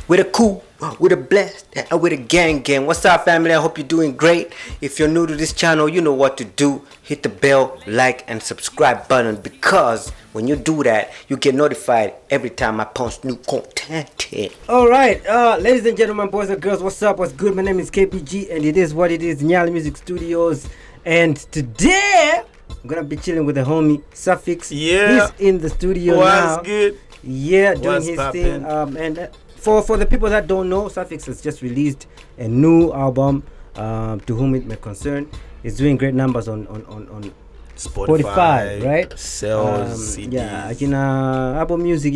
with a cool, with a blessed, and with a gang. What's up, family? I hope you're doing great. If you're new to this channel, you know what to do. Hit the bell, like, and subscribe button, because when you do that, you get notified every time I post new content. Alright, ladies and gentlemen, boys and girls, what's up? What's good? My name is KPG, and it is what it is, Nyali Music Studios. And today, I'm gonna be chilling with the homie Suffix. Yeah, he's in the studio now. What's good? Yeah, doing his thing. And for the people that don't know, Suffix has just released a new album. To whom it may concern, it's doing great numbers on Spotify, right? Sales, CDs. Yeah, Apple Music.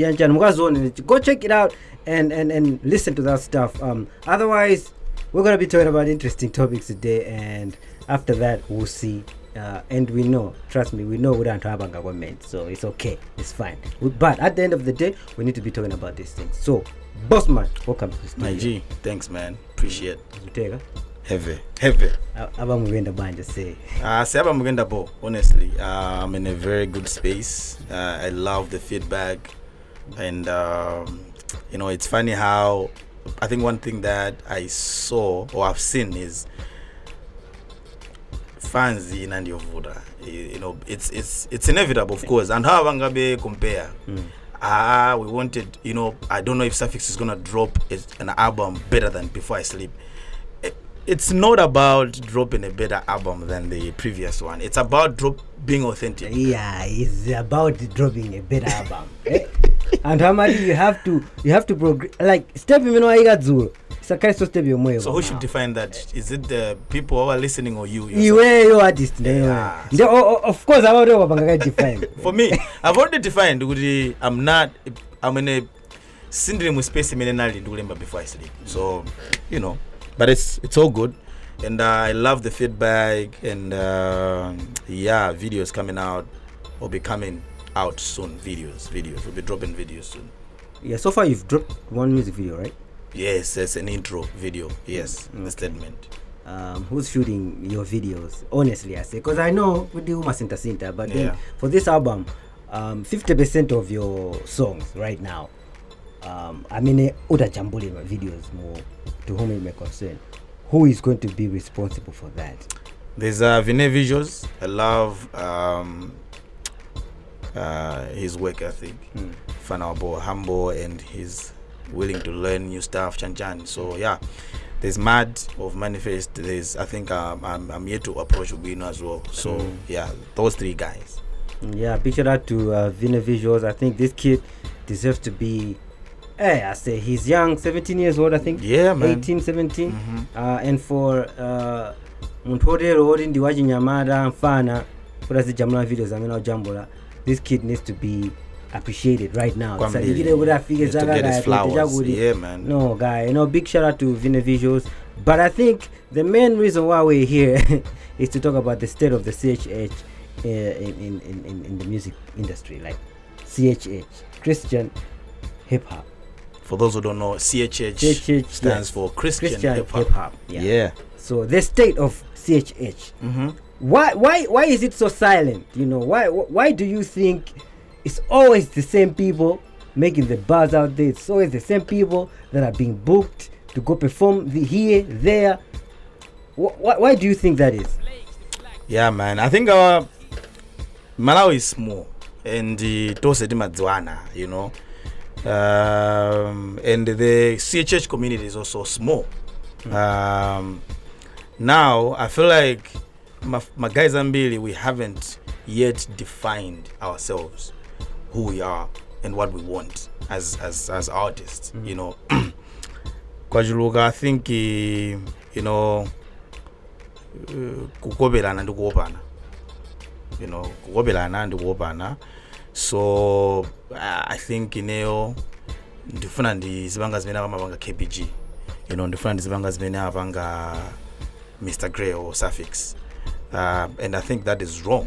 Go check it out and listen to that stuff. Otherwise, we're gonna be talking about interesting topics today, and after that, we'll see. And we know, trust me, we know we don't have a government, so it's okay, it's fine. But at the end of the day, we need to be talking about these things. So, boss man, welcome to the studio. My G, thanks man, appreciate. Heavy. Abamugenda banja say. Say abamugenda bo. Honestly, I'm in a very good space. I love the feedback, and it's funny how I think one thing that I saw or I've seen is fans in and your voda. It's inevitable, of course. And how Bangabe compare? We wanted, I don't know if Suffix is gonna drop an album better than Before I Sleep. It's not about dropping a better album than the previous one. It's about being authentic. Yeah, it's about dropping a better album. And how much you have to progress. Like step it's a kind of step your. So who should define that? Is it the people who are listening or you? You are your artist. Yeah. Of course, I want to define. For me, I've already defined. I'm in a syndrome space Before I Sleep. So, but it's all good, and I love the feedback, and videos coming out will be coming out soon. Videos we'll be dropping videos soon. Yeah, so far you've dropped one music video, right? Yes, it's an intro video. Yes, the statement. Who's shooting your videos? Honestly, I say, because I know we do Masinta, but then for this album, 50% of your songs right now, Uda Jambuli videos more, to whom it may concern. Who is going to be responsible for that? There's Viny Visuals. I love his work ethic. Fanabo, humble, and he's willing to learn new stuff. Chan. So yeah, there's Mad of Manifest. There's I'm here to approach Ubino as well. So yeah, those three guys. Yeah, big shout out to Viny Visuals. I think this kid deserves to be. I say he's young, 17 years old, I think. Yeah, man. 18, 17. And for Muntodero in the Waji Nyamada Fana, for the Jamla videos, Jambola, this kid needs to be appreciated right now. So he to get his flowers. Yeah, man. No, guy. Big shout out to Viny Visuals. But I think the main reason why we're here is to talk about the state of the CHH in the music industry, like CHH, Christian Hip Hop. For those who don't know, CHH stands for Christian Hip Hop. Yeah. So the state of CHH. Why is it so silent? Why do you think it's always the same people making the buzz out there? It's always the same people that are being booked to go perform here, there. Why do you think that is? Yeah, man. I think Malawi is small, and and the CHH community is also small. Now I feel like my guys Zambia, we haven't yet defined ourselves, who we are and what we want as artists. Kwajiluka, I think kukobelana ndikuopana. Kukobelana ndikuopana. So I think ndifuna ndizibanga zimene abanga KPG, ndifuna ndizibanga zimene abanga Mr. Gray or Suffix, and I think that is wrong.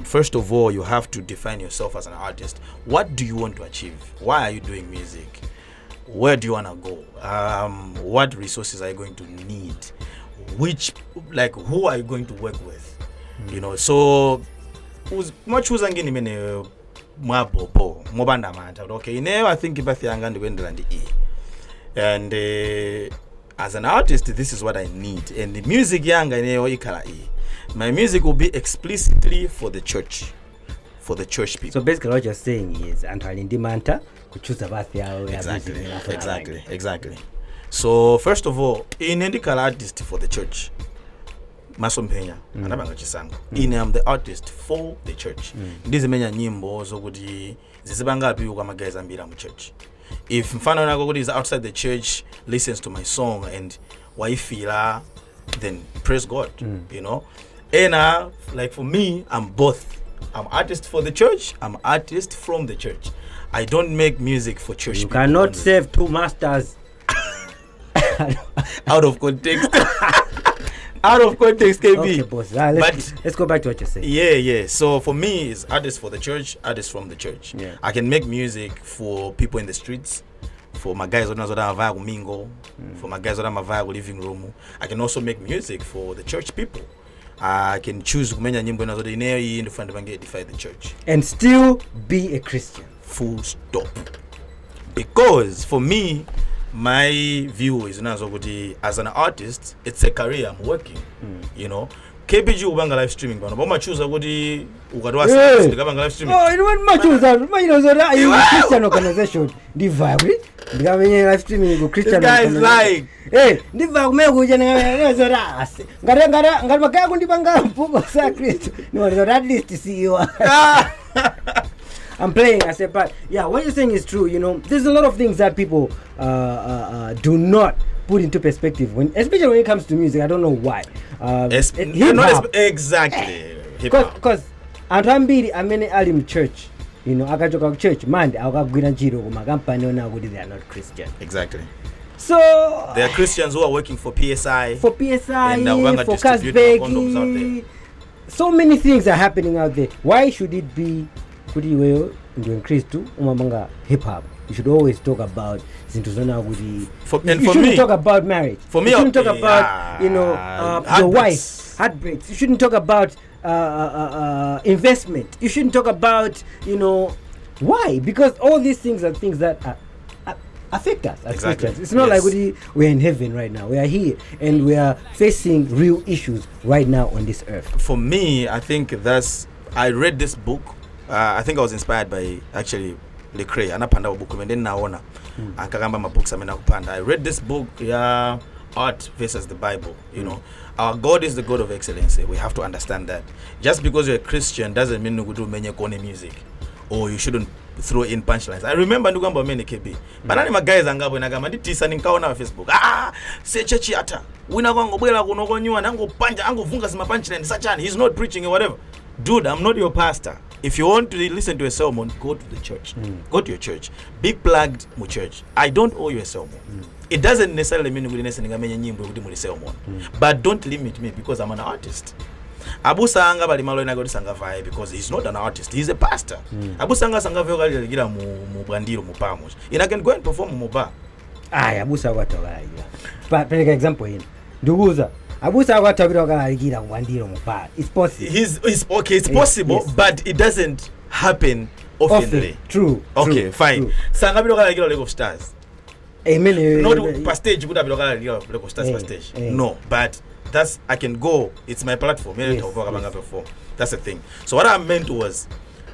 First of all, you have to define yourself as an artist. What do you want to achieve? Why are you doing music? Where do you want to go? What resources are you going to need? Who are you going to work with? So mwachuzangini mene mwabobo mobanda manta. Okay, I think ibathi yanga ndikwendela ndi And as an artist, this is what I need. And the music yanga ikala e. My music will be explicitly for the church. For the church people. So basically what you're saying is Antalindimanta could choose about Exactly. So first of all, in any artist for the church. Masomphenya anabanga chisango. In am the artist for the church. Ndizimenya nyimbo zokuti zizibangapi ukwamagayi zambira mu church. If mfano nako kuti is outside the church listens to my song and waifila, then praise God, you know. And like for me, I'm both. I'm artist for the church, I'm artist from the church. I don't make music for church. You cannot save two masters. Out of context. Out of context, KB. Okay, boss. Let's go back to what you're saying. Yeah. So for me, it's artist for the church, artist from the church. Yeah. I can make music for people in the streets, for my guys who are mingle, for my guys who are living room. I can also make music for the church people. I can choose kumenya nyimbo nazo in the front defy the church and still be a Christian. Full stop. Because for me, my view is as an artist, it's a career I'm working. You know, KBG ubanga live streaming bana. Boma choose ukuthi ukadwa sikabanga live streaming. Oh, you want my choose that? You a Christian organization. Divabri. Ndikamenye live streaming go Christian. This guy is like, hey, ndivagumeka kujana zora. Ngara makaya kundibanga mpuko sa Kristo. No, at least see you. I'm playing. I said, but yeah, what you're saying is true. You know, there's a lot of things that people do not put into perspective especially when it comes to music. I don't know why. Exactly. Because Antambiri amene alim church, you know, akachoka church mande akagwira njiro kuma company ona kuti they are not Christian. Exactly. So there are Christians who are working for PSI. For Casbeg. So many things are happening out there. Why should it be kuti iweyo ndo increase to umamanga hip hop? You should always talk about zintuzona kuti you shouldn't talk about marriage. For me, you shouldn't talk about your wife, heartbreaks. You shouldn't talk about investment. You shouldn't talk about why, because all these things are things that affect us as Christians. It's not like we're in heaven right now. We are here and we are facing real issues right now on this earth. For me, I think I read this book. I think I was inspired by actually Lecrae anapanda book and then naona akagamba mabooks amena kupanda. I read this book, Art versus the Bible. You know, our God is the God of excellence. We have to understand that. Just because you're a Christian doesn't mean you do many music or you shouldn't throw in punchlines. I remember ndugamba many KB. Banani magays angabo nagamba nditisa ninkaona na Facebook. CHH ata. Wina kwango bwela kunokonywa nango panja ango vunga sima punchlines sachani. He's not preaching or whatever. Dude, I'm not your pastor. If you want to listen to a sermon, go to the church. Go to your church. Be plugged mu church. I don't owe you a sermon. It doesn't necessarily mean we sermon. But don't limit me because I'm an artist. Abu Sanga balimalo ina godi sanga vai because he's not an artist. He's a pastor. Abu Sanga sanga vyo gali gira mu Bwandiro mu Pamos. Ina can go and perform mu bar. Abu Sanga tola gira. But take example in. Nduguza. Abu Sanga tabiro gali gira mu Bwandiro mu bar. It's possible. It's okay, it's possible, but it doesn't happen often. True. Okay, fine. True. Sanga biro gali gira Lake of Stars. Not per stage, good Lake of Stars per stage. No, but I can go. It's my platform. That's the thing. So what I meant was,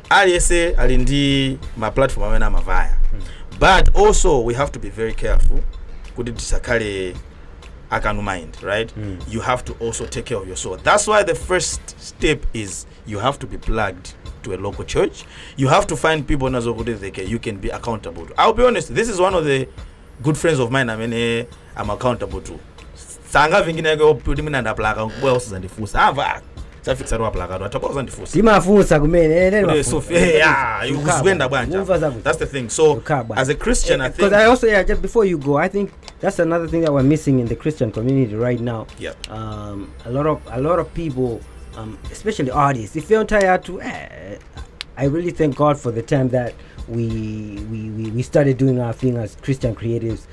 I say alindi my platform amena mavaya. But also we have to be very careful. Could it sakale akanu mind, right? You have to also take care of your soul. That's why the first step is you have to be plugged to a local church. You have to find people you can be accountable to. I'll be honest, this is one of the good friends of mine I'm accountable to. Sanga vingine go put him in and plaga wells and the food. Suffix are plaga to tapos and the food. Timafusa kumene that's the thing. So as a Christian, I think, because I also just before you go, I think that's another thing that we're missing in the Christian community right now. Yeah. A lot of people, especially artists, if you're tired to I really thank God for the time that we started doing our thing as Christian creatives.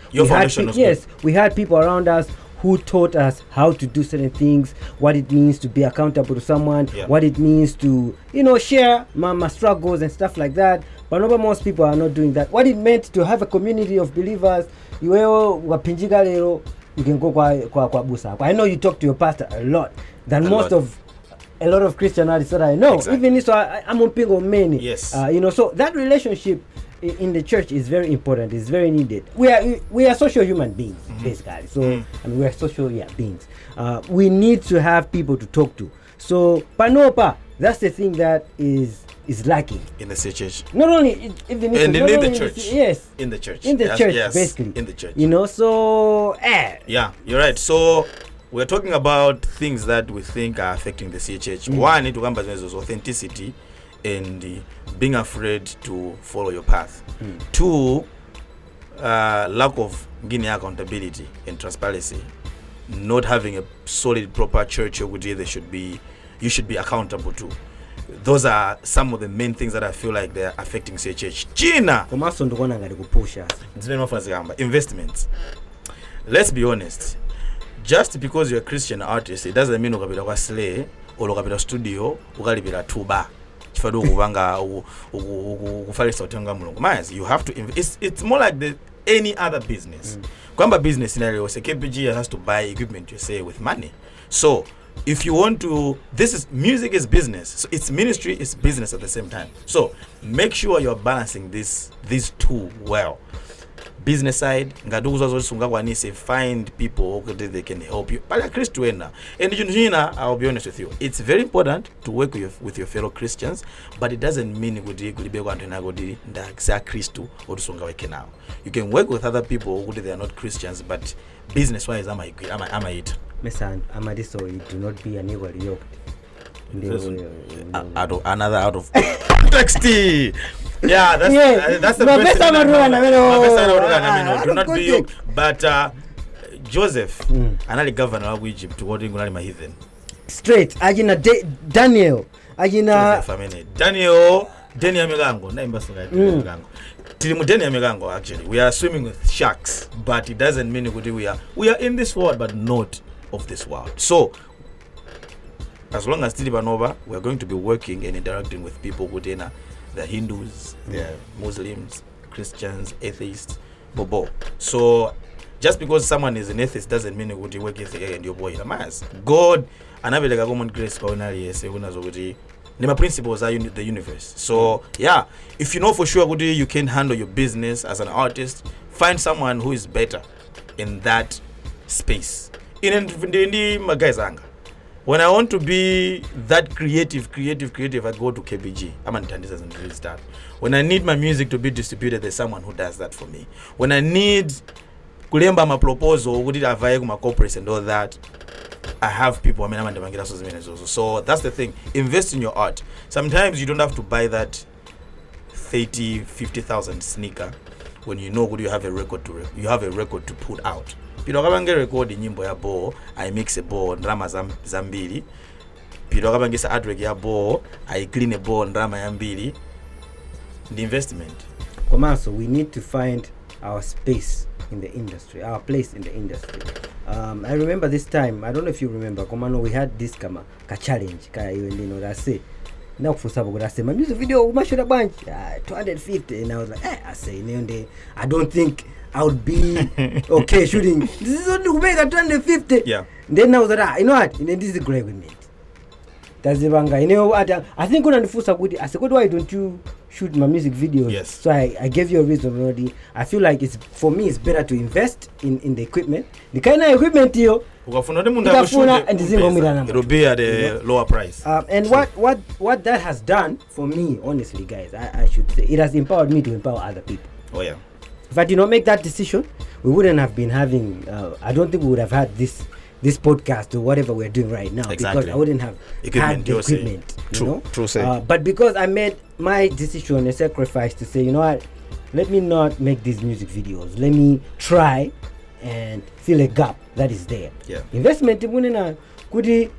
We had people around us who taught us how to do certain things, what it means to be accountable to someone, what it means to share my struggles and stuff like that. Panopa most people are not doing that. What it meant to have a community of believers, iwewe wapinjika lero, you can go kwa busa. I know you talk to your pastor a lot than a lot of Christian artists that I know. Exactly. Even so, I'm on pingo many. Yes. So that relationship in the church is very important. It's very needed. We are social human beings, basically. So we are social beings. We need to have people to talk to. So panopa, that's the thing that is lacking in the CHH. Not only even in the church. Yes. In the church. In the church, basically. In the church. So yeah, you're right. So we're talking about things that we think are affecting the CHH. One, it is authenticity and being afraid to follow your path. Two, lack of accountability and transparency. Not having a solid, proper church you should be accountable to. Those are some of the main things that I feel like they're affecting CHH. China! Investments. Let's be honest. Just because you're a Christian artist, it doesn't mean ukapita kwa slay or ukapita studio ukalipira tuba. Chifado kubanga ukufalisa utenga mulungu. You have to invest. It's more like any other business. Kwamba business scenario, say KPG has to buy equipment, you say, with money. So if you want to, music is business. So it's ministry, it's business at the same time. So make sure you're balancing these two well. Business side, find people that they can help you. But and I'll be honest with you, it's very important to work with your fellow Christians, but it doesn't mean you can work with other people who they are not Christians, but business wise, am I it? So you do not be unequally yoked. Out of context. Yeah, that's the best. Do not be yoked. But Joseph, another governor of Egypt, what in my heathen. Straight. Ajina Daniel. Ajina Daniel Milango. Daniel Milango. Actually, we are swimming with sharks, but it doesn't mean we are in this world, but not of this world. So as long as Tilibanova, we're going to be working and interacting with people within the Hindus, the Muslims, Christians, atheists, bobo. So just because someone is an atheist doesn't mean you would work with and your boy. God, and I like a common grace the principles are the universe. So yeah, if you know for sure you can handle your business as an artist, find someone who is better in that space. In the when I want to be that creative, I go to KBG. I'm an artist and really start. When I need my music to be distributed, there's someone who does that for me. When I need kulemba my proposal, who did avail my corporates and all that, I have people. So that's the thing. Invest in your art. Sometimes you don't have to buy that 30,000-50,000 sneaker when you know you have a record to put out. Piro kabange record nyimbo ya bo, I mix a bo ndrama zambili. Piro kabange sa artwork ya bo, I clean a bo ndrama ya mbili. The investment. So we need to find our space in the industry, our place in the industry. I remember this time, I don't know if you remember, Komano, we had this ka challenge, now for Sabo, I say my music video, much should a bunch 250, and I was like, I don't think I would be okay shooting. This is only make a 250. Yeah. Then I was like, you know what? This is great with me. That's the banga. I think I said, why don't you shoot my music videos? Yes. So I gave you a reason already. I feel like for me it's better to invest in the equipment. The kind of equipment it'll be at a lower price. And what that has done for me, honestly, guys, I should say, it has empowered me to empower other people. Oh yeah. If I did not make that decision, we wouldn't have been having. I don't think we would have had this podcast or whatever we're doing right now, because I wouldn't have had the equipment. True. But because I made my decision a sacrifice to say, you know what, let me not make these music videos. Let me try and fill a gap that is there. Yeah. Investment kudi.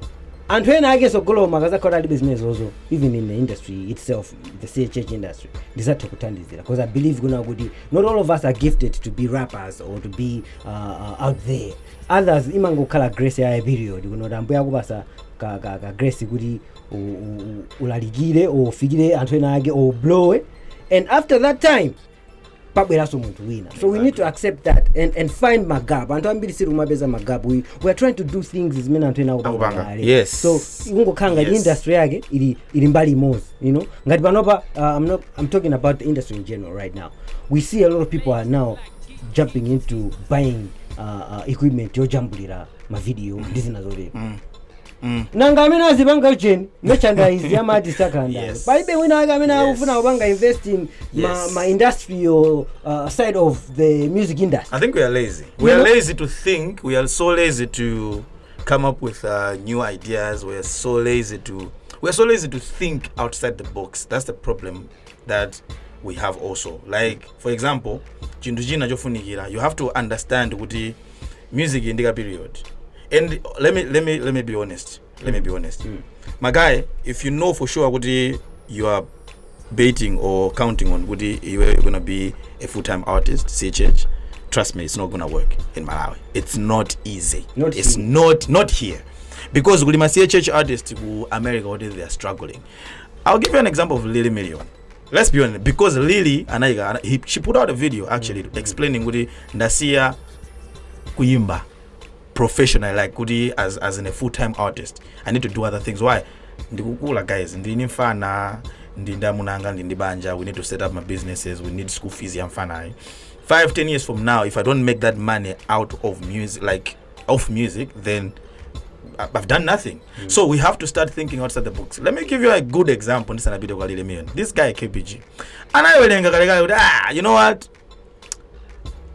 And when I guess Okolo magaza kora business also, even in the industry itself, the CHH industry, because I believe not all of us are gifted to be rappers or to be out there. Others imango kala grace ya video, dambuya kubasa ka grace gudi ulaligire or figure and when I get or blow it, and after that time pabweraso muntu wina. So we need to accept that and find magab. Antu ambiri siru mabeza magab. We are trying to do things zimene antu ena ubanga. Yes. So ungokanga industry yake ili mbali mozi, you know. Ngati panopa I'm talking about the industry in general right now. We see a lot of people are now jumping into buying equipment yojambulira ma video ndizinazolepa. Nanga amene azipanga ucheni merchandise ya mati sakanda palibe wina wake amene akufuna kubanga invest in ma industrial side of the music industry. I think we are lazy. We are lazy to think. We are so lazy to come up with new ideas. We are so lazy to think outside the box. That's the problem that we have also. Like for example, you have to understand kuti music indika period. And let me be honest. My guy, if you know for sure kuti you are baiting or counting on kuti you are gonna be a full-time artist, CHH, trust me, it's not gonna work in Malawi. It's not easy. Not here. Because with my CHH artists who America, they are struggling. I'll give you an example of Lilly Million. Let's be honest, because Lilly she put out a video actually explaining kuti ndasia kuimba professional, like kudi as in a full-time artist. I need to do other things. Why? Ndikukula guys, ndinifana, ndindamunanga, ndindibanja, we need to set up my businesses, we need school fees yamfana. 5-10 years from now, if I don't make that money out of music, then I've done nothing. So we have to start thinking outside the box. Let me give you a good example. This guy KPG. And I will you know what?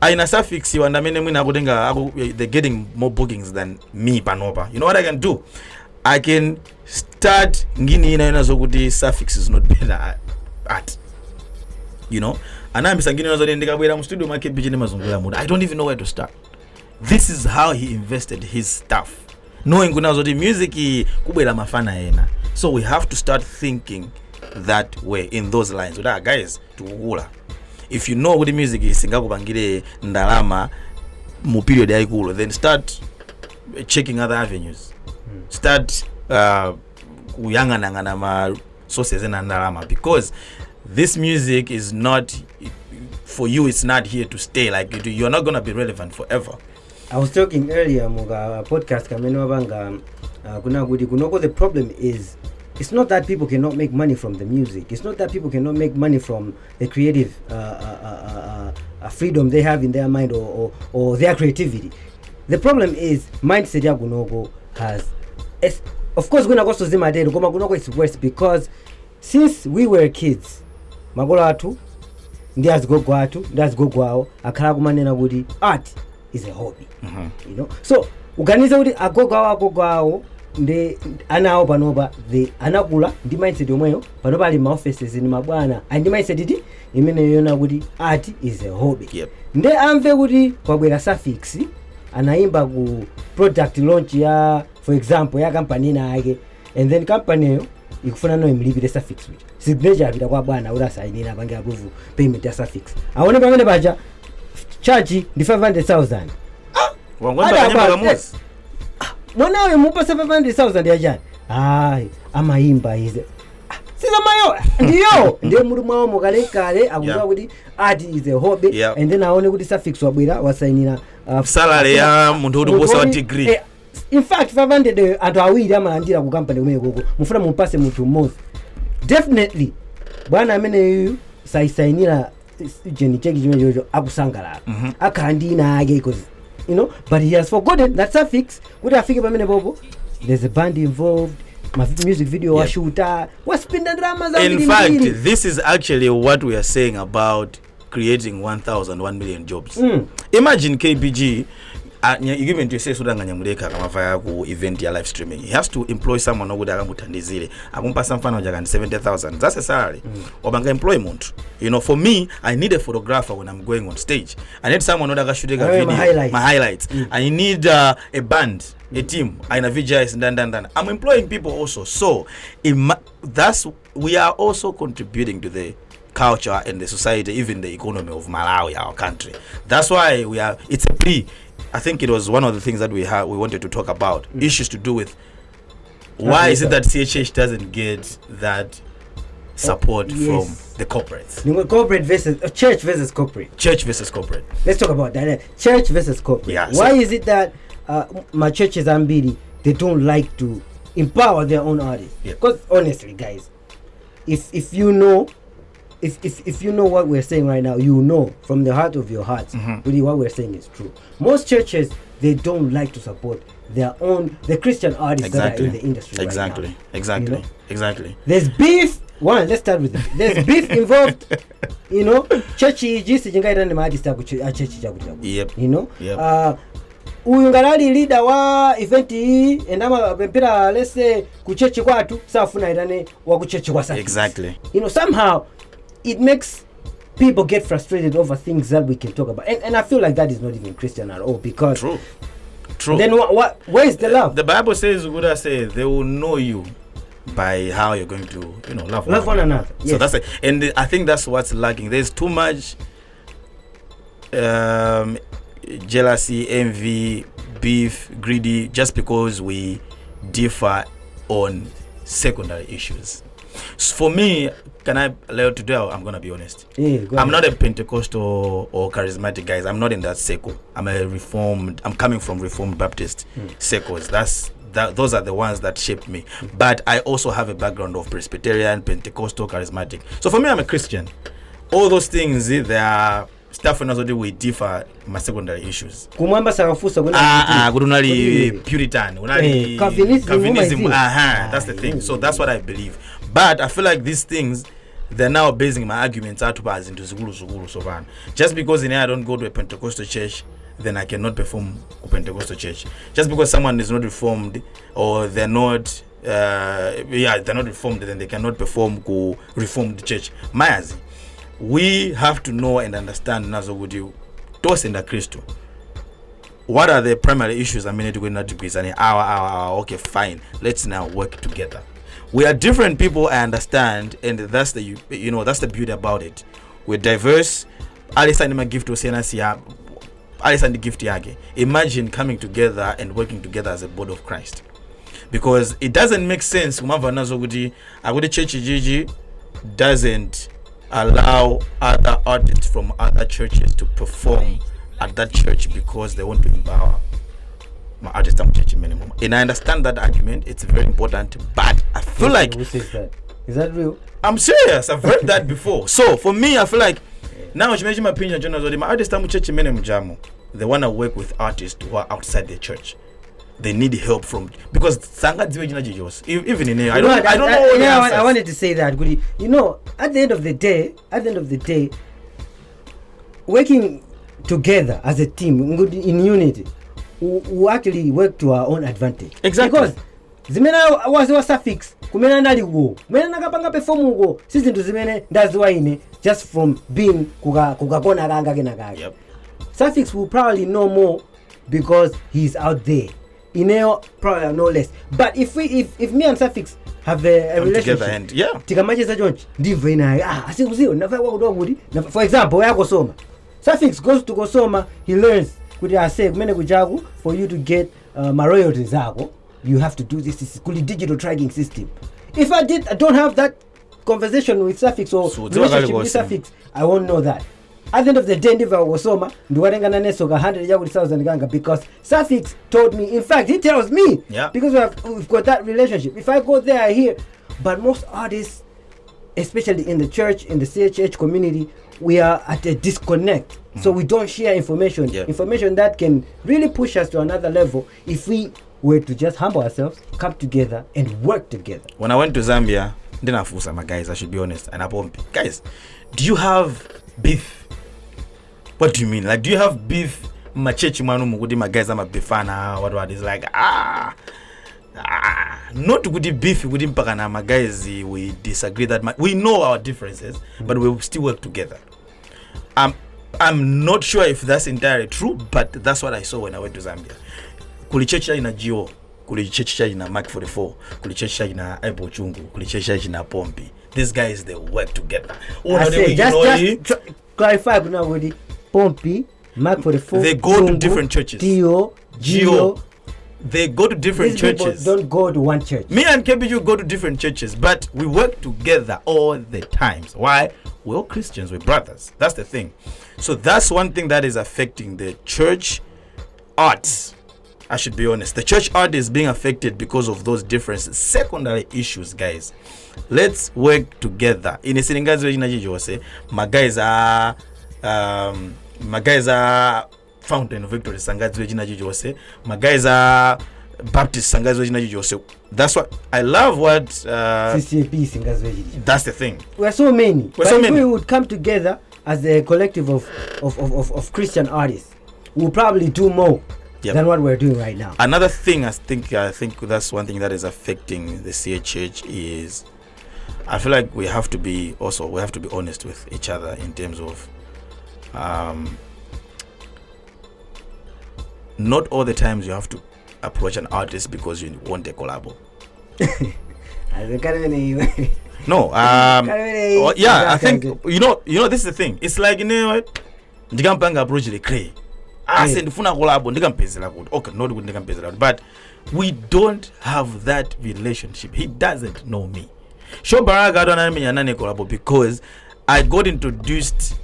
In a Suffix, they're getting more bookings than me, Panopa. You know what I can do? I can start ngini Suffix is not better at. You know? And I'm saying I don't even know where to start. This is how he invested his stuff. Knowing the music kubela mafana ena. So we have to start thinking that way, in those lines. Guys, to if you know what the music is, singakubangire ndalama mu period yaikulo, then start checking other avenues. Start kuyangananga ma sources and ndalama, because this music is not for you. It's not here to stay. Like you're not gonna be relevant forever. I was talking earlier muga podcast kameno banga kunako the problem is it's not that people cannot make money from the music. It's not that people cannot make money from the creative freedom they have in their mind or their creativity. The problem is mindset ya Gunogo has, of course Gunogo so zimadero koma Gunogo is worse, because since we were kids magola atu ndiaz gogo atu ndiaz gogo ao akala kumanena kuti art is a hobby. You know, so Organise kuti agogo ao ndi anao panopa the anakula ndi mindset yomweyo panopa ali ma offices ni mabwana and mindset iti imene yona kuti art is a hobby. Nde amve kuti kwabwera Suffix anaimba ku product launch ya, for example, ya company na yake, and then company yo ikufuna no imlipire Suffix which signature apita kwa bwana ura sainira pange approve payment ya Suffix. Aone pamene baja charge ndi 500,000. Wangwamba kanyama kamuzi. Mwana we mupa 700,000 ya jani. Amaimba ize. Sisa mayo. Ndiyo muri mwawo mukale akuza kuti art is a hobby, and then aone kuti Suffix wabwera wasainira salary ya muntu uri kusa degree. In fact 500 antu awiri amalandira ku company umene koko mufuna mumpase munthu mmodzi. Definitely bwana amene yuyu saisainira jeni cheque chimene chocho akusangalala. Akhandina ake because you know, but he has forgotten that Suffix kuti afike pamene popo there's a band involved, my music video wa shooter waspinda drama za. In fact, this is actually what we are saying about creating 1 million jobs. Imagine KPG even to say sudanganya muleka kama faya ku event ya live streaming, he has to employ someone who akamuthandizire akumpasa mfano jaka 70,000. That's a salary. Obanga employment. You know, for me, I need a photographer when I'm going on stage. I need someone who shooting a video, my highlights. I need a band, a team. I need VJs and I'm employing people also. So we are also contributing to the culture and the society, even the economy of Malawi, our country. That's why it's a plea. I think it was one of the things that we wanted to talk about, issues to do with why is it that CHH doesn't get that support from the corporates. Corporate versus church versus corporate. Church versus corporate. Let's talk about that. Church versus corporate. Yeah, Why is it that my churches Ambiri, they don't like to empower their own artists? Because honestly, guys, if you know what we're saying right now, you know from the heart of your hearts, really what we're saying is true. Most churches, they don't like to support the Christian artists that are in the industry Exactly. right now. Exactly. You know? Exactly. There's beef. Let's start with it. There's beef involved. You know, cheque jinsi jingaita ni maartist cheche chakuti. Yep. You know? Yep. Uyu ngalali leader wa event hii endama mpira let's say kucheche kwatu safuna itane wa kucheche kwa Suffix. Exactly. You know, somehow it makes people get frustrated over things that we can talk about, and I feel like that is not even Christian at all, because True. Then where is the love? The Bible says, Buddha says, they will know you by how you're going to, love one another. Yes. So that's it. And I think that's what's lacking. There's too much jealousy, envy, beef, greedy, just because we differ on secondary issues. So for me, today I'm gonna be honest. I'm not a Pentecostal or charismatic guys. I'm not in that circle. I'm coming from Reformed Baptist circles. Those are the ones that shaped me. But I also have a background of Presbyterian, Pentecostal, charismatic. So for me, I'm a Christian. All those things, they are stuff and also we differ my secondary issues. Kumwamba sarafusa kunali Puritan, Calvinism. That's the thing. So that's what I believe. But I feel like these things, they're now basing my arguments out as into zugulu so on. Just because I don't go to a Pentecostal church, then I cannot perform a Pentecostal church. Just because someone is not reformed or they're not reformed, then they cannot perform to reformed church. Mayazi, we have to know and understand Nazogudi Tos and Christo. What are the primary issues? I mean, to go degrees and okay, fine. Let's now work together. We are different people, I understand, and that's the that's the beauty about it. We're diverse. Alisani gift Alisani gift yage. Imagine coming together and working together as a body of Christ, because it doesn't make sense. Agudi CHH doesn't allow other artists from other churches to perform at that church because they want to empower my artist church minimum. And I understand that argument, it's very important, but I feel like, who says that? Is that real? I'm serious. I've heard that before. So for me, I feel like now my opinion, my artist church minimum jamu, they want to work with artists who are outside the church. They need help from, because even in here, I don't know. I wanted to say that, Goody. At the end of the day, working together as a team in unity, we actually work to our own advantage. Exactly. Because zimena was Suffix, kumena ndaliwo, kumena nakapanga perform ugo, sisi ndo zimene ndaziwaine just from being kukakona kanga kenakake. Yep. Suffix will probably know more because he's out there. Ineo probably no less. But if me and Suffix have a relationship, and tikamacheza jonchi ndivyo ina asikuziyo nafaa kwa kudoa gudi. For example, waya kusoma. Suffix goes to kusoma, he learns kuti ase kumene kujaku for you to get my royalties zako, you have to do this kuli digital tracking system. If I don't have that conversation with Suffix or relationship with Suffix, I won't know that. At the end of the day, ndiva wasoma ndiwarengana neso ka 100 yaku 1000 ganga, because Suffix told me. In fact, he tells me, because we've got that relationship. If I go there, I hear. But most artists, especially in the church, in the CHH community, we are at a disconnect. So we don't share information. Information that can really push us to another level if we were to just humble ourselves, come together and work together. When I went to Zambia, then I forced my guys, I should be honest, and I Pompi, guys, do you have beef? What do you mean? Like, do you have beef? Machechi manu mugudi my guys am a bifana. What is like not good beef with impakana my guys. We disagree that much. We know our differences, but we will still work together. I'm not sure if that's entirely true, but that's what I saw when I went to Zambia. Kulichecha ina Gio, kulichecha ina Mark 44, kulichecha ina Abel Chungu, kulichecha ina Pompi. These guys, they work together. Just clarify now with the Pompi, Mark 44. They go to different churches. Gio. They go to different churches. Don't go to one church. Me and KBU go to different churches, but we work together all the times. Why? we're all Christians, we're brothers. That's the thing. So that's one thing that is affecting the church arts. I should be honest. The church art is being affected because of those differences. Secondary issues, guys. Let's work together. In a Nkazi, my guys are Fountain of Victory. My guys are Baptist. That's what I love. What CCP. That's the thing. We're so many. We're so many. If we would come together as a collective of Christian artists, we'll probably do more. Yep. Than what we're doing right now. Another thing I think that's one thing that is affecting the CHH is I feel like we have to be honest with each other in terms of not all the times you have to approach an artist because you want a collabo. No, yeah, I think you know this is the thing. It's like what? Approach the Cray. Okay, not good, but we don't have that relationship. He doesn't know me. Because I got introduced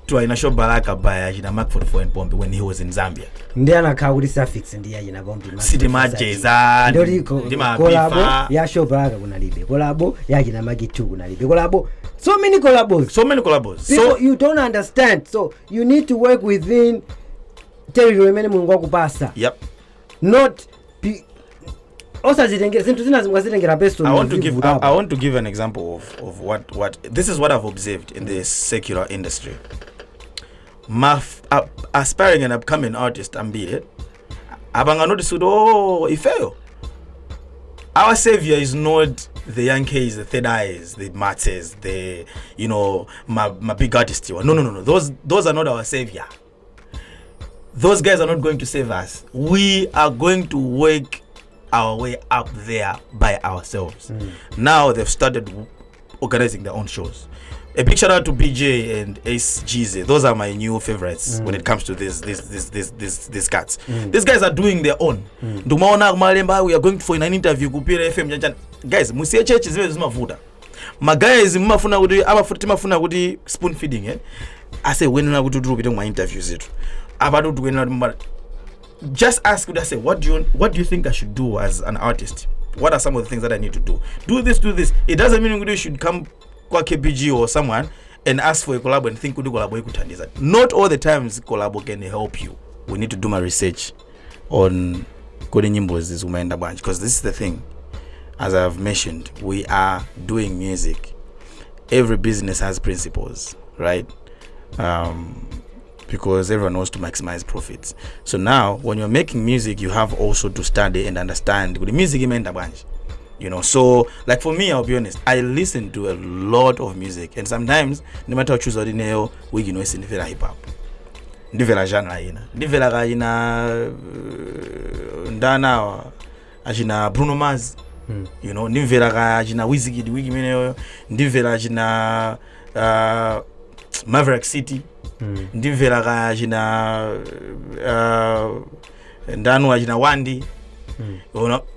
to Aina Shobaraka by Ajina Mark 44 in Pompi when he was in Zambia. Ndiana kauli Suffix ndiye Ajina Pompi. Sidima Jeza, Ndima Collabo ya Shobaraka kunalibe. Collabo ya Ajina Magitu kunalibe. Collabo, so many collabos. People, you don't understand. So you need to work within territory many mungu wakupasa. Yep. Not I want to give an example of what this is what I've observed in the secular industry. Aspiring and upcoming artist ambile abanga notice ifeyo. Our savior is not the Yankees, the Third Eyes, the Mates, the my big artist. No. Those are not our savior. Those guys are not going to save us. We are going to work our way up there by ourselves. Now they've started organizing their own shows. A big shout out to BeeJay and AceJeezy. Those are my new favorites when it comes to these cats. These guys are doing their own. We are going for an interview. Guys, CHH is very mafuta. My guys, mafuna spoon feeding. I say when I go to do my interviews it. Just ask, would I say, what do you think I should do as an artist? What are some of the things that I need to do? Do this. It doesn't mean you should come to KPG or someone and ask for a collab and think Collabo could that. Not all the times Collabo can help you. We need to do my research on coding Nimbos is Umaenda Branch, because this is the thing. As I've mentioned, we are doing music. Every business has principles, right? Because everyone wants to maximize profits. So now, when you're making music, you have also to study and understand the music in the branch. So like for me, I'll be honest, I listen to a lot of music, and sometimes no matter what choose ordinary, we it's in the hip hop. Ndivela genre ina. Ndivela ina ndana ajina Bruno Mars. Ndivela ajina Wizkid, ndivela ajina Maverick City. Ndivela ajina ndanu ajina Wandi.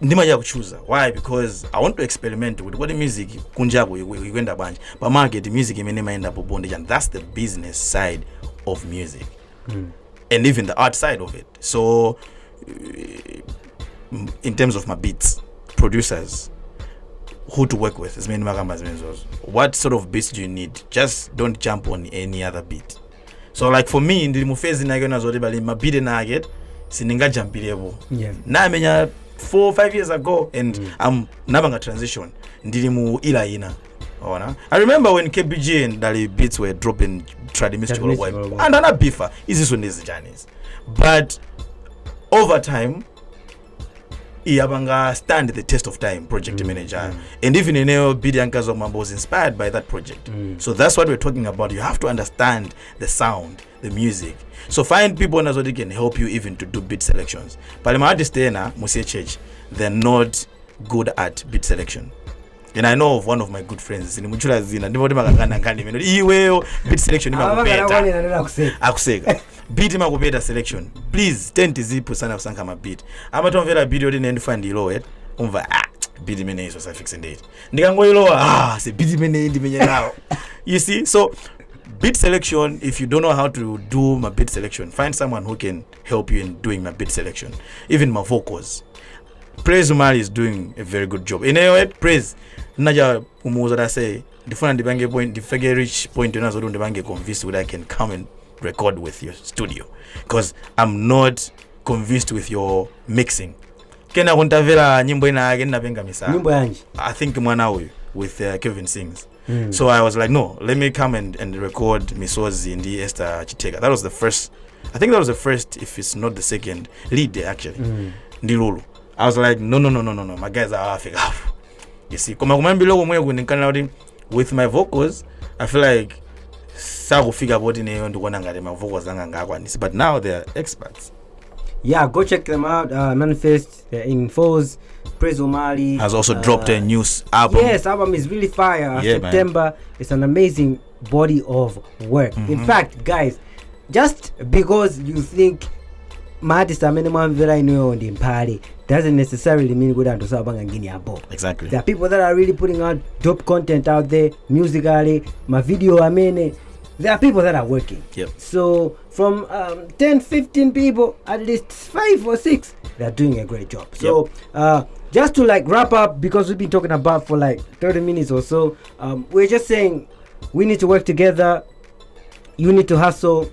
Ndimaja kuchuza. Why? Because I want to experiment with what the music kunjago you wenda bunch. But market the music imenema enda bondage, and that's the business side of music. And even the art side of it. So in terms of my beats, producers, who to work with, what sort of beats do you need? Just don't jump on any other beat. So like for me, in the mufezi nagona zodebali my beat na get sininga jampirebo. Na menya 4 or 5 years ago, and I'm nabanga transition ndilimu ila ina. I remember when KBG and Dali beats were dropping Tradi Chikoloboi and another beefer is this one is Chinese. But over time, Iyabanga stand the test of time, project manager. And even in BeeJay Mamba was inspired by that project. So that's what we're talking about. You have to understand the sound, the music. So find people that can help you even to do beat selections. But my artists CHH, they're not good at beat selection. And I know of one of my good friends in Muchula Zina, beat selection beat him better selection. Please 10% of Sankama beat. I'm not on very video didn't find the low it. BeeJay or Suffix indeed. Ndikangoilowa say BeeJay ndimenye now. You see, so beat selection, if you don't know how to do my beat selection, find someone who can help you in doing my beat selection. Even my vocals. Praise Umali is doing a very good job. In a praise naja umuza da say different the point the figure reach point you know so don't the convinced that I can come and record with your studio because I'm not convinced with your mixing. Kena kuntavela nyimbo ina na benga misa. Nyimbo yanji. I think mwana huyu with Kevin Sings. So I was like, no, let me come and record Misozi in the Esther Chitega. That was the first. I think that was the first, if it's not the second lead there actually. Ndi Lulu. I was like, no. My guys are half. You see, with my vocals, I feel like sago figure out in my vocals, but now they're experts. Yeah, go check them out. Manifest, they're in Foes. Praise Umali has also dropped a new album. Yes, album is really fire. Yeah, September. Man. It's an amazing body of work. In fact, guys, just because you think artists are minimum very new on the party doesn't necessarily mean good and to exactly. There are people that are really putting out dope content out there, musically, my video, there are people that are working. Yep. So from 10-15 people, at least 5 or 6, they're doing a great job. So just to like wrap up, because we've been talking about for like 30 minutes or so, we're just saying we need to work together. You need to hustle.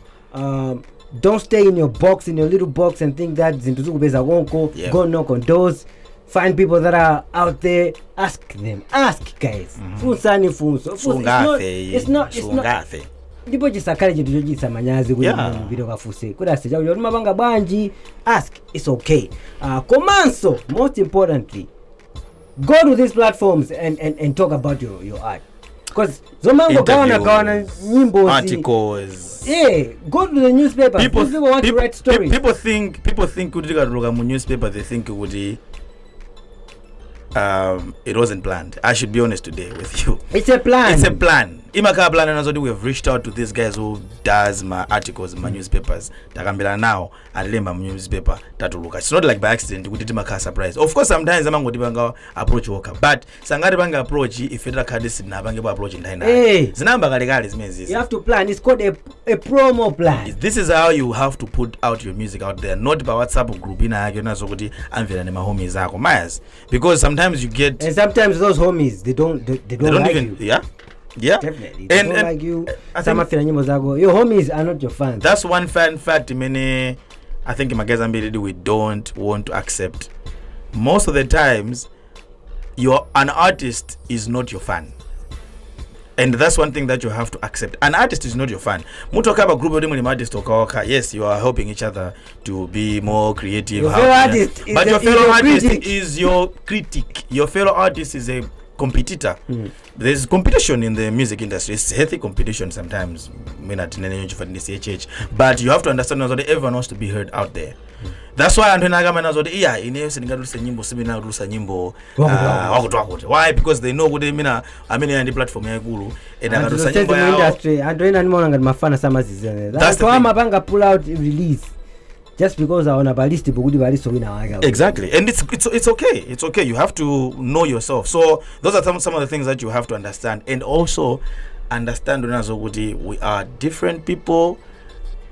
Don't stay in your box, in your little box, and think that Zintuzuku won't go. Go knock on doors. Find people that are out there. Ask them. Ask, guys. It's not. Ndipo jisakale jitu jisa manyazi video kafuse kuda seja yoruma banga banji. Ask, it's okay. Komanso, most importantly, go to these platforms and talk about your art, because zomango gawana nyimbo articles. Yeah, go to the newspaper. People want to write stories. People think kudiga roga mu newspaper, they think it wasn't planned. I should be honest today with you. It's a plan. Imaka plan and we have reached out to these guys who does my articles, my newspapers. Takambila now and lemba newspaper tatuluka. It's not like by accident we did maka surprise. Of course sometimes amango dibanga approach worker, but sangari banga approach if federal cardis na bange approach in Thailand. Hey, zinamba galegale means you have to plan. It's called a promo plan. This is how you have to put out your music out there, not by WhatsApp group ina agena sokoti anvela ne mahomies zako. Myers, because sometimes you get, and sometimes those homies they don't like even you. Yeah, definitely. They don't like you. Your homies are not your fans. That's one fan fact. Many, I think in my guys we don't want to accept. Most of the times, an artist is not your fan, and that's one thing that you have to accept. An artist is not your fan. Mutoka about group of artists. Yes, you are helping each other to be more creative. Your fellow artist, but your fellow artist is your critic. Your fellow artist is a competitor. There's competition in the music industry. It's healthy competition sometimes. CHH, but you have to understand that everyone wants to be heard out there. That's why I'm why? Because they know what they mean. I mean, the platform industry. That's the pull out release. Just because I want a ballistic, exactly, and it's okay. It's okay. You have to know yourself. So those are some of the things that you have to understand, and also understand we are different people,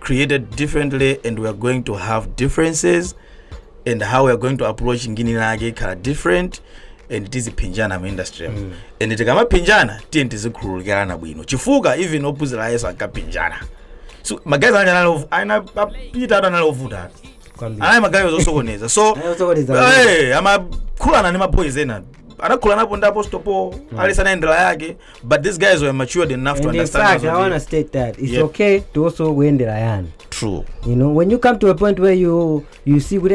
created differently, and we are going to have differences, and how we are going to approach Ngini are different. And it is a pinjana industry, and it is a pinjana. Tint is a cruel garana bwino. Chifuga even opposite eyes like a pinjana. So my guys I'm a guy who's also organizer. So hey, I'm a cool anima poison. But these guys were matured enough to understand. In fact, I want to state that it's okay to also win the Ryan. True. You know, when you come to a point where you see with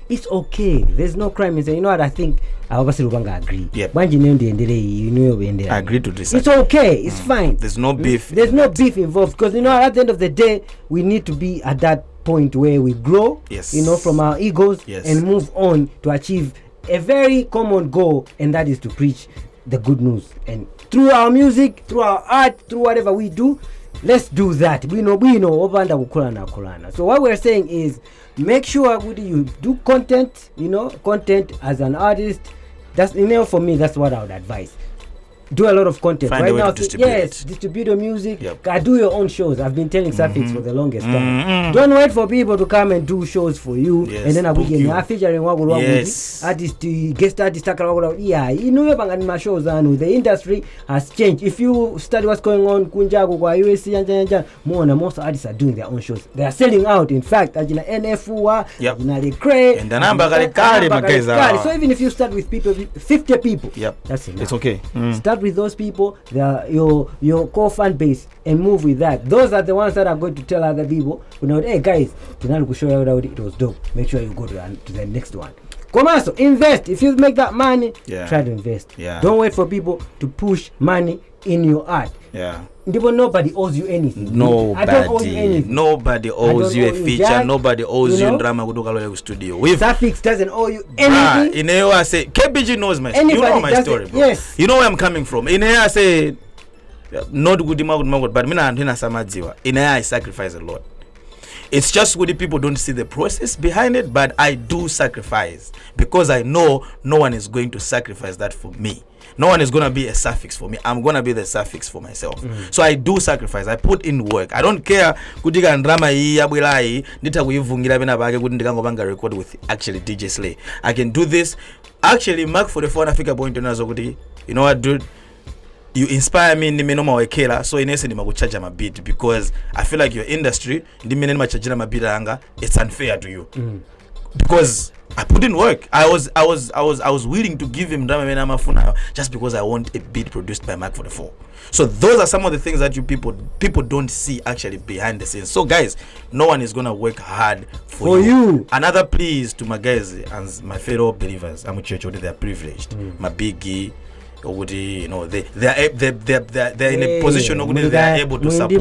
it's okay. There's no crime in saying, you know what, I think I agree. Yep. I agree to this. It's okay. It's fine. There's no beef. There's no beef involved, because you know at the end of the day we need to be at that point where we grow. Yes. You know, from our egos and move on to achieve a very common goal, and that is to preach the good news. And through our music, through our art, through whatever we do, let's do that. We know So what we're saying is, make sure you do content, content as an artist, That's for me. That's what I would advise. Do a lot of content. Find right a way now, to distribute yes, it. distribute your music. Yep. Do your own shows. I've been telling Suffix for the longest time. Don't wait for people to come and do shows for you. Yes, And then I will book get you. featuring Yes. artist, guest artist. Yeah, you know my shows. The industry has changed. If you study what's going on, Kunjago, USC, most artists are doing their own shows. They are selling out. In fact, NFU, Yep. and the number so even if you start with 50 people, Yep. that's enough. It's okay. Start with those people, your core fan base, and move with that. Those are the ones that are going to tell other people, hey guys, it was dope. Make sure you go to the next one. Komaso, invest. If you make that money, try to invest. Yeah. Don't wait for people to push money in your art. Yeah. Nobody owes you anything. I don't owe you anything. Nobody owes you a feature. Jack, nobody owes you drama kutoka studio. Suffix doesn't owe you anything. In here I say KBG knows my story. You know my story, bro. Yes. You know where I'm coming from. In here I say not good but mina samadziwa. In here I sacrifice a lot. It's just good people don't see the process behind it, but I do sacrifice because I know no one is going to sacrifice that for me. No one is going to be a suffix for me. I'm going to be the suffix for myself. So I do sacrifice. I put in work. I don't care kutika ndrama hii abwelai nita kuivungira bena bage kuti ndikangobanga record with actually DJ Slay. I can do this. Actually Mark for the phone Africa point nazo kuti you know what dude, you inspire me nimenoma wekela, so inese nimakuchaja my beat because I feel like your industry ndimene nimachajira my beat anga, it's unfair to you. Because I put in work. I was willing to give him drama mafuna just because I want a beat produced by Mark for the 4. So those are some of the things that you people don't see actually behind the scenes. So guys, no one is gonna work hard for you. Another plea is to my guys and my fellow believers. I'm a church, they are privileged. My biggie, you know, they're in a position where they are able to support, to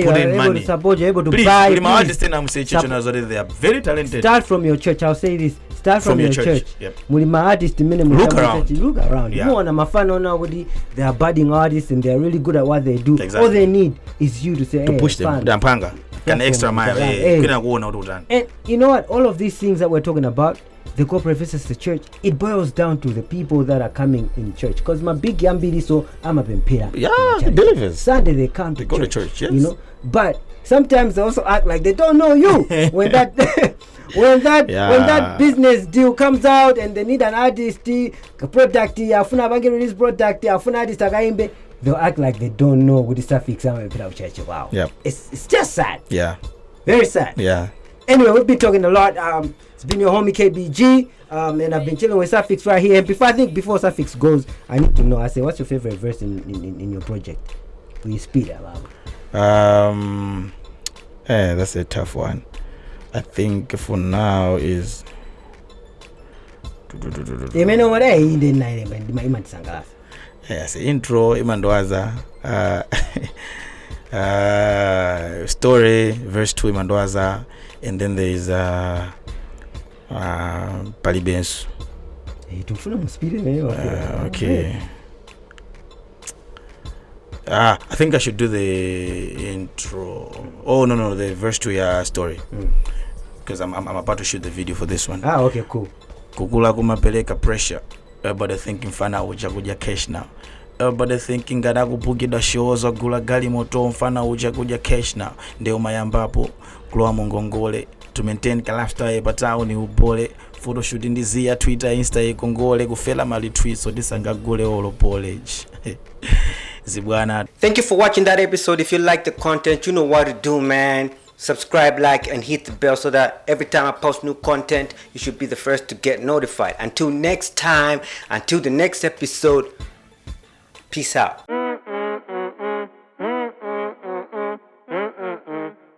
put in money. You're able to please, buy. They are very talented. Start from your church. I'll say this. Start from your church. Yep. Look around. Yeah. You want to they are budding artists and they are really good at what they do. Exactly. All they need is you to say, to push them. An extra mile. And you know what? All of these things that we're talking about, the corporate versus the church, it boils down to the people that are coming in church. Because my big yambiri, so I'm a vampire. Yeah, the believers. Sunday they come to go to church, yes. You know, but sometimes they also act like they don't know you. when that business deal comes out and they need an artist, a product, afuna bangi release product, afuna artist akaimbe, they'll act like they don't know what the suffix I'm church. Wow. Yep. It's just sad. Yeah. Very sad. Yeah. Anyway, we've been talking a lot. It's been your homie KBG, and I've been chilling with Suffix right here. And before Suffix goes, I need to know. I say, what's your favorite verse in your project? Will you speed about? That's a tough one. I think for now is. Yes, intro imandoaza. Story verse 2 imandoaza, and then there is Palibens. Okay. I think I should do the intro. Oh no, the verse 2 story. Because I'm about to shoot the video for this one. Okay, cool. Kukula kumapeleka pressure. Everybody thinking fana uja kuja cash now. Everybody thinking gada kupugida shows or gula gali moto mfana uja kuja cash now. Ndeo mayambapo kloa mongongole to maintain ka lifestyle patao ni ubole. Photo shooting dizia Twitter Insta ikongole kufela mali tweet so disanga gole olo college. Zibwana. Thank you for watching that episode. If you like the content, you know what to do, man. Subscribe, like, and hit the bell so that every time I post new content, you should be the first to get notified. Until next time, until the next episode, peace out.